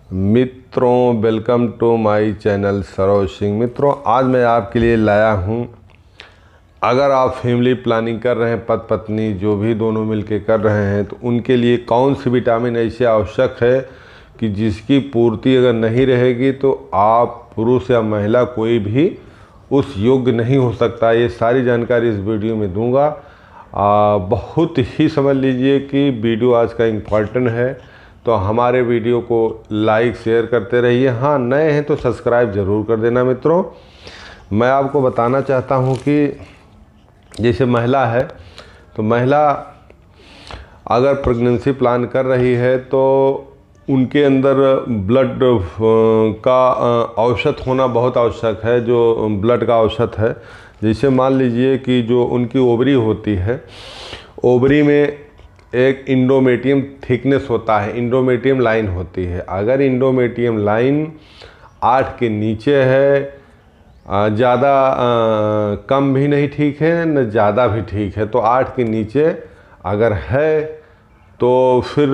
मित्रों, welcome to my channel Saroj Singh. मित्रों, आज मैं आपके लिए लाया हूं, अगर आप फैमिली प्लानिंग कर रहे हैं, पति पत्नी जो भी दोनों मिलके कर रहे हैं, तो उनके लिए कौन सी विटामिन ऐसी आवश्यक है कि जिसकी पूर्ति अगर नहीं रहेगी तो आप पुरुष या महिला कोई भी उस योग्य नहीं हो सकता। ये सारी जानकारी इस वीडियो में दूंगा। बहुत ही समझ लीजिए कि वीडियो आज का इम्पॉर्टेंट है, तो हमारे वीडियो को लाइक शेयर करते रहिए। हाँ, नए हैं तो सब्सक्राइब ज़रूर कर देना। मित्रों, मैं आपको बताना चाहता हूँ कि जैसे महिला है, तो महिला अगर प्रेगनेंसी प्लान कर रही है तो उनके अंदर ब्लड का औसत होना बहुत आवश्यक है। जो ब्लड का औसत है, जैसे मान लीजिए कि जो उनकी ओवरी होती है, ओवरी में एक इंडोमेट्रियम थिकनेस होता है, इंडोमेट्रियम लाइन होती है। अगर इंडोमेट्रियम लाइन 8 के नीचे है, ज़्यादा कम भी नहीं ठीक है, न ज़्यादा भी ठीक है, तो 8 के नीचे अगर है तो फिर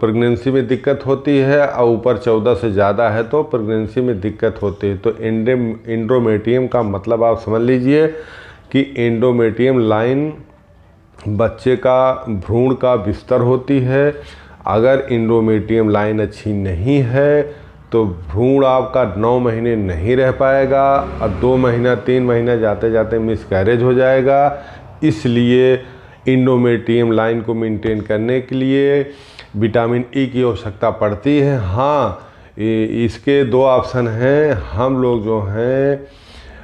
प्रेगनेंसी में दिक्कत होती है, और ऊपर 14 से ज़्यादा है तो प्रेगनेंसी में दिक्कत होती है। तो इंडोमेट्रियम का मतलब आप समझ लीजिए कि इंडोमेट्रियम लाइन बच्चे का भ्रूण का बिस्तर होती है। अगर इंडोमेट्रियम लाइन अच्छी नहीं है तो भ्रूण आपका 9 महीने नहीं रह पाएगा, और 2 महीना 3 महीना जाते जाते मिसकैरेज हो जाएगा। इसलिए इंडोमेट्रियम लाइन को मेंटेन करने के लिए विटामिन ई की आवश्यकता पड़ती है। हाँ, इसके 2 ऑप्शन हैं। हम लोग जो हैं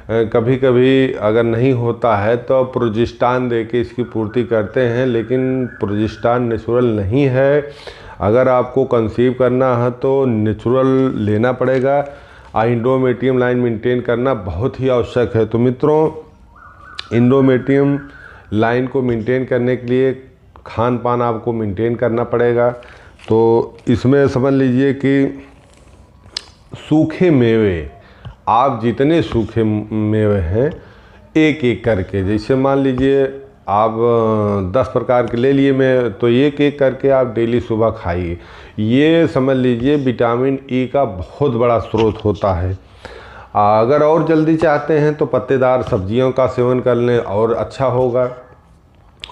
कभी कभी अगर नहीं होता है तो प्रोजेस्टेरॉन दे के इसकी पूर्ति करते हैं, लेकिन प्रोजेस्टेरॉन नेचुरल नहीं है। अगर आपको कंसीव करना है तो नेचुरल लेना पड़ेगा। इंडोमेट्रियम लाइन मेंटेन करना बहुत ही आवश्यक है। तो मित्रों, इंडोमेट्रियम लाइन को मेंटेन करने के लिए खान पान आपको मेंटेन करना पड़ेगा। तो इसमें समझ लीजिए कि सूखे मेवे, आप जितने सूखे मेवे हैं एक एक करके, जैसे मान लीजिए आप 10 प्रकार के ले लिए मैं, तो एक एक करके आप डेली सुबह खाइए। ये समझ लीजिए विटामिन ई का बहुत बड़ा स्रोत होता है। अगर और जल्दी चाहते हैं तो पत्तेदार सब्जियों का सेवन कर लें और अच्छा होगा।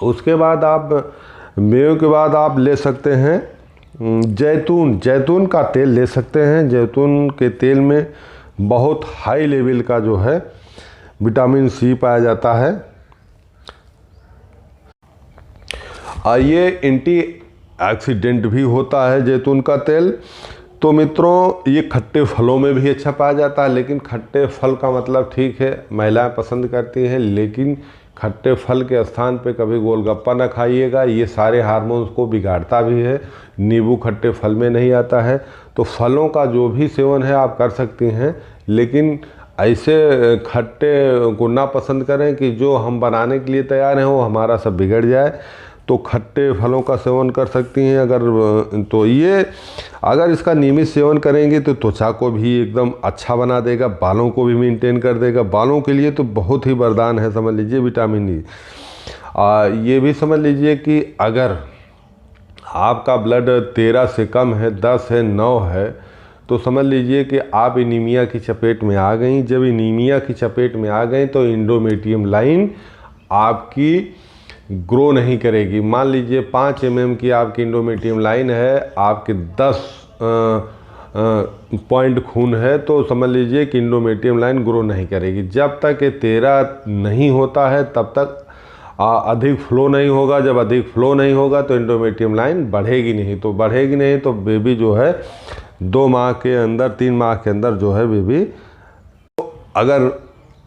उसके बाद आप मेवे के बाद आप ले सकते हैं जैतून का तेल ले सकते हैं। जैतून के तेल में बहुत हाई लेवल का जो है विटामिन सी पाया जाता है। ये एंटी ऑक्सीडेंट भी होता है जैतून का तेल। तो मित्रों, ये खट्टे फलों में भी अच्छा पाया जाता है, लेकिन खट्टे फल का मतलब ठीक है महिलाएं पसंद करती हैं, लेकिन खट्टे फल के स्थान पे कभी गोलगप्पा ना खाइएगा, ये सारे हार्मोन्स को बिगाड़ता भी है। नींबू खट्टे फल में नहीं आता है। तो फलों का जो भी सेवन है आप कर सकती हैं, लेकिन ऐसे खट्टे को ना पसंद करें कि जो हम बनाने के लिए तैयार हैं वो हमारा सब बिगड़ जाए। तो खट्टे फलों का सेवन कर सकती हैं। तो ये अगर इसका नियमित सेवन करेंगे तो त्वचा को भी एकदम अच्छा बना देगा, बालों को भी मेंटेन कर देगा। बालों के लिए तो बहुत ही वरदान है, समझ लीजिए विटामिन ई। ये भी समझ लीजिए कि अगर आपका ब्लड 13 से कम है, 10 है, 9 है, तो समझ लीजिए कि आप एनीमिया की चपेट में आ गई। जब एनीमिया की चपेट में आ गई तो इंडोमेट्रियम लाइन आपकी ग्रो नहीं करेगी। मान लीजिए 5 mm की आपकी इंडोमेट्रियम लाइन है, आपके 10 पॉइंट खून है, तो समझ लीजिए कि इंडोमेट्रियम लाइन ग्रो नहीं करेगी। जब तक ये 13 नहीं होता है तब तक अधिक फ्लो नहीं होगा। जब अधिक फ्लो नहीं होगा तो इंडोमेट्रियम लाइन बढ़ेगी नहीं। तो बढ़ेगी नहीं तो बेबी जो है 2 माह के अंदर, 3 माह के अंदर जो है बेबी, अगर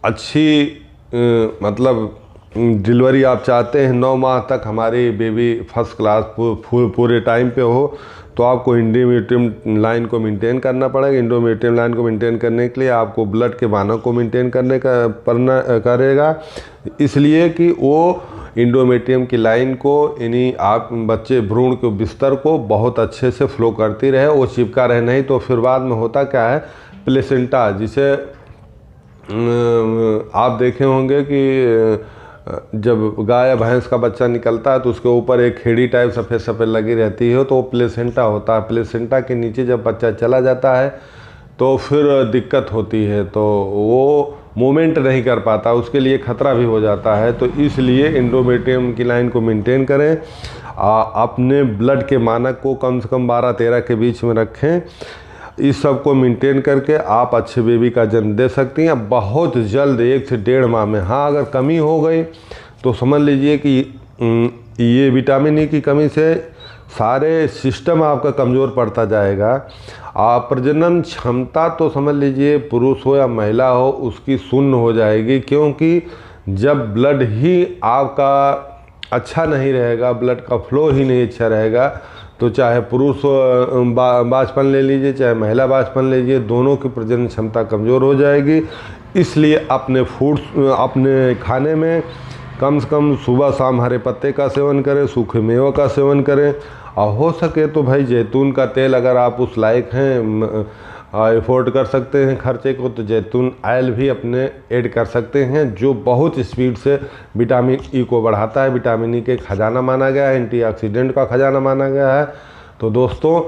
अच्छी मतलब डिलीवरी आप चाहते हैं, 9 माह तक हमारी बेबी फर्स्ट क्लास पूरे टाइम पे हो, तो आपको इंडोमेट्रियम लाइन को मेंटेन करना पड़ेगा। इंडोमेट्रियम लाइन को मेंटेन करने के लिए आपको ब्लड के मानक को मेंटेन करने का करेगा, इसलिए कि वो इंडोमेट्रियम की लाइन को, यानी आप बच्चे भ्रूण के बिस्तर को बहुत अच्छे से फ्लो करती रहे, वो चिपका रहे। नहीं तो फिर बाद में होता क्या है, प्लेसेंटा, जिसे आप देखे होंगे कि जब गाय या भैंस का बच्चा निकलता है तो उसके ऊपर एक खेड़ी टाइप सफ़ेद सफ़ेद लगी रहती है, तो वो प्लेसेंटा होता है। प्लेसेंटा के नीचे जब बच्चा चला जाता है तो फिर दिक्कत होती है, तो वो मूवमेंट नहीं कर पाता, उसके लिए ख़तरा भी हो जाता है। तो इसलिए एंडोमेट्रियम की लाइन को मेंटेन करें, अपने ब्लड के मानक को कम से कम 12-13 के बीच में रखें। इस सब को मेंटेन करके आप अच्छे बेबी का जन्म दे सकती हैं बहुत जल्द, 1 से 1.5 माह में। हाँ, अगर कमी हो गई तो समझ लीजिए कि ये विटामिन ई की कमी से सारे सिस्टम आपका कमज़ोर पड़ता जाएगा। प्रजनन क्षमता तो समझ लीजिए पुरुष हो या महिला हो उसकी शून्य हो जाएगी, क्योंकि जब ब्लड ही आपका अच्छा नहीं रहेगा, ब्लड का फ्लो ही नहीं अच्छा रहेगा, तो चाहे पुरुष बांझपन ले लीजिए चाहे महिला बांझपन ले लीजिए, दोनों की प्रजनन क्षमता कमज़ोर हो जाएगी। इसलिए अपने खाने में कम से कम सुबह शाम हरे पत्ते का सेवन करें, सूखे मेवों का सेवन करें, और हो सके तो भाई जैतून का तेल, अगर आप उस लायक हैं अफोर्ड कर सकते हैं खर्चे को, तो जैतून ऑयल भी अपने ऐड कर सकते हैं, जो बहुत स्पीड से विटामिन ई को बढ़ाता है। विटामिन ई के खजाना माना गया है, एंटीऑक्सीडेंट का खजाना माना गया है। तो दोस्तों